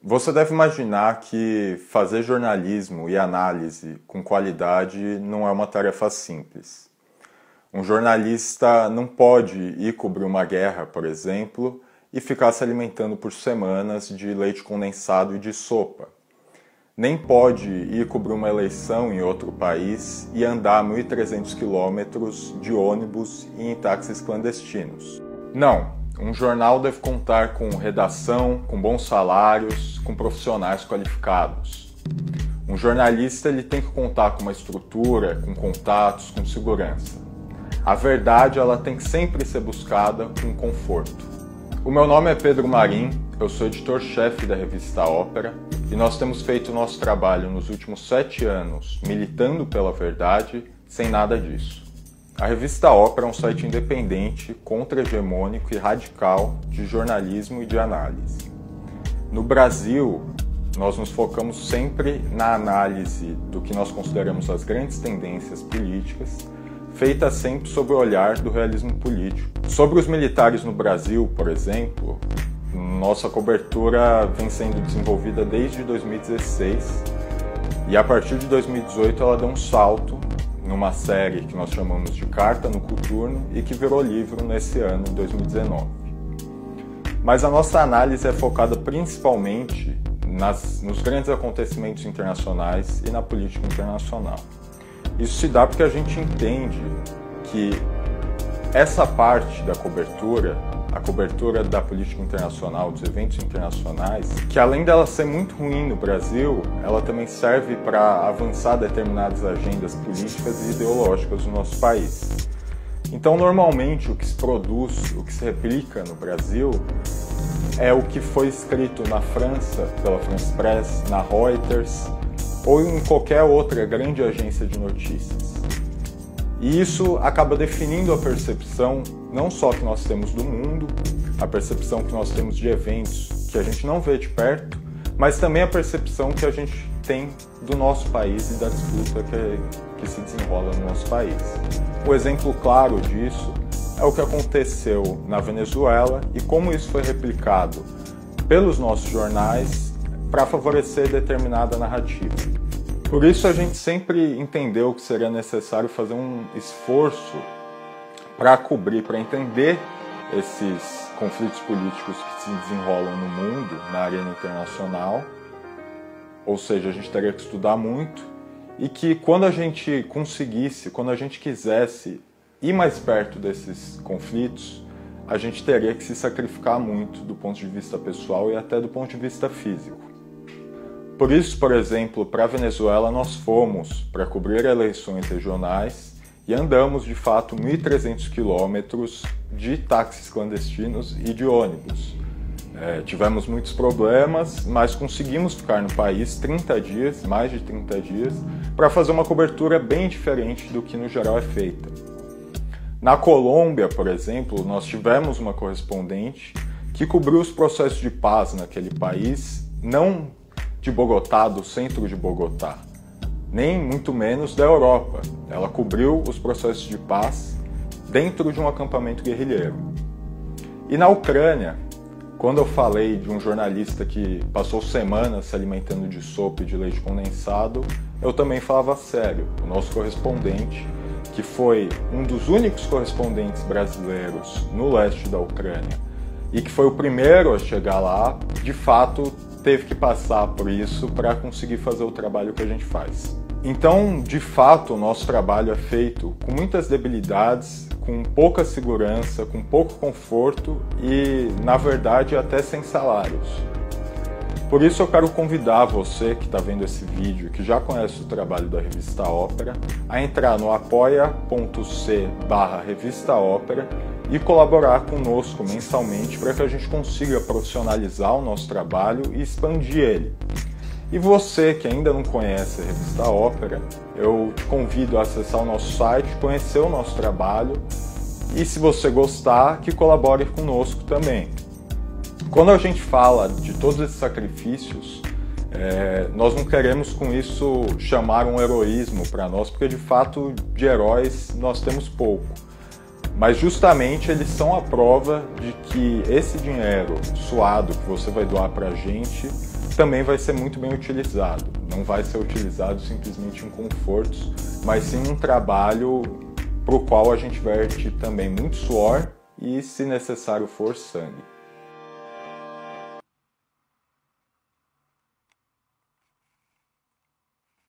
Você deve imaginar que fazer jornalismo e análise com qualidade não é uma tarefa simples. Um jornalista não pode ir cobrir uma guerra, por exemplo, e ficar se alimentando por semanas de leite condensado e de sopa. Nem pode ir cobrir uma eleição em outro país e andar 1.300 quilômetros de ônibus e em táxis clandestinos. Não. Um jornal deve contar com redação, com bons salários, com profissionais qualificados. Um jornalista ele tem que contar com uma estrutura, com contatos, com segurança. A verdade ela tem que sempre ser buscada com conforto. O meu nome é Pedro Marim, eu sou editor-chefe da revista Ópera e nós temos feito o nosso trabalho nos últimos 7 anos militando pela verdade sem nada disso. A revista Ópera é um site independente, contra-hegemônico e radical de jornalismo e de análise. No Brasil, nós nos focamos sempre na análise do que nós consideramos as grandes tendências políticas, feita sempre sob o olhar do realismo político. Sobre os militares no Brasil, por exemplo, nossa cobertura vem sendo desenvolvida desde 2016 e a partir de 2018 ela deu um salto numa série que nós chamamos de Carta no Coturno e que virou livro nesse ano, 2019. Mas a nossa análise é focada principalmente nos grandes acontecimentos internacionais e na política internacional. Isso se dá porque a gente entende que essa parte da cobertura, a cobertura da política internacional, dos eventos internacionais, que além dela ser muito ruim no Brasil, ela também serve para avançar determinadas agendas políticas e ideológicas do nosso país. Então, normalmente, o que se produz, o que se replica no Brasil, é o que foi escrito na França, pela France Press, na Reuters, ou em qualquer outra grande agência de notícias. E isso acaba definindo a percepção não só que nós temos do mundo, a percepção que nós temos de eventos que a gente não vê de perto, mas também a percepção que a gente tem do nosso país e da disputa que se desenrola no nosso país. Um exemplo claro disso é o que aconteceu na Venezuela e como isso foi replicado pelos nossos jornais para favorecer determinada narrativa. Por isso a gente sempre entendeu que seria necessário fazer um esforço para cobrir, para entender esses conflitos políticos que se desenrolam no mundo, na arena internacional. Ou seja, a gente teria que estudar muito e que quando a gente conseguisse, quando a gente quisesse ir mais perto desses conflitos, a gente teria que se sacrificar muito do ponto de vista pessoal e até do ponto de vista físico. Por isso, por exemplo, para a Venezuela nós fomos para cobrir eleições regionais e andamos, de fato, 1.300 quilômetros de táxis clandestinos e de ônibus. Tivemos muitos problemas, mas conseguimos ficar no país 30 dias, mais de 30 dias, para fazer uma cobertura bem diferente do que no geral é feita. Na Colômbia, por exemplo, nós tivemos uma correspondente que cobriu os processos de paz naquele país, não de Bogotá, do centro de Bogotá, nem muito menos da Europa. Ela cobriu os processos de paz dentro de um acampamento guerrilheiro. E na Ucrânia, quando eu falei de um jornalista que passou semanas se alimentando de sopa e de leite condensado, eu também falava sério. O nosso correspondente, que foi um dos únicos correspondentes brasileiros no leste da Ucrânia e que foi o primeiro a chegar lá, de fato teve que passar por isso para conseguir fazer o trabalho que a gente faz. Então, de fato, o nosso trabalho é feito com muitas debilidades, com pouca segurança, com pouco conforto e, na verdade, até sem salários. Por isso eu quero convidar você que está vendo esse vídeo, que já conhece o trabalho da Revista Ópera, a entrar no apoia.c/Revista Ópera e colaborar conosco mensalmente para que a gente consiga profissionalizar o nosso trabalho e expandir ele. E você que ainda não conhece a Revista Ópera, eu te convido a acessar o nosso site, conhecer o nosso trabalho e, se você gostar, que colabore conosco também. Quando a gente fala de todos esses sacrifícios, nós não queremos com isso chamar um heroísmo para nós, porque de fato de heróis nós temos pouco. Mas justamente eles são a prova de que esse dinheiro suado que você vai doar para a gente também vai ser muito bem utilizado. Não vai ser utilizado simplesmente em confortos, mas sim um trabalho para o qual a gente verte também muito suor e, se necessário for, sangue.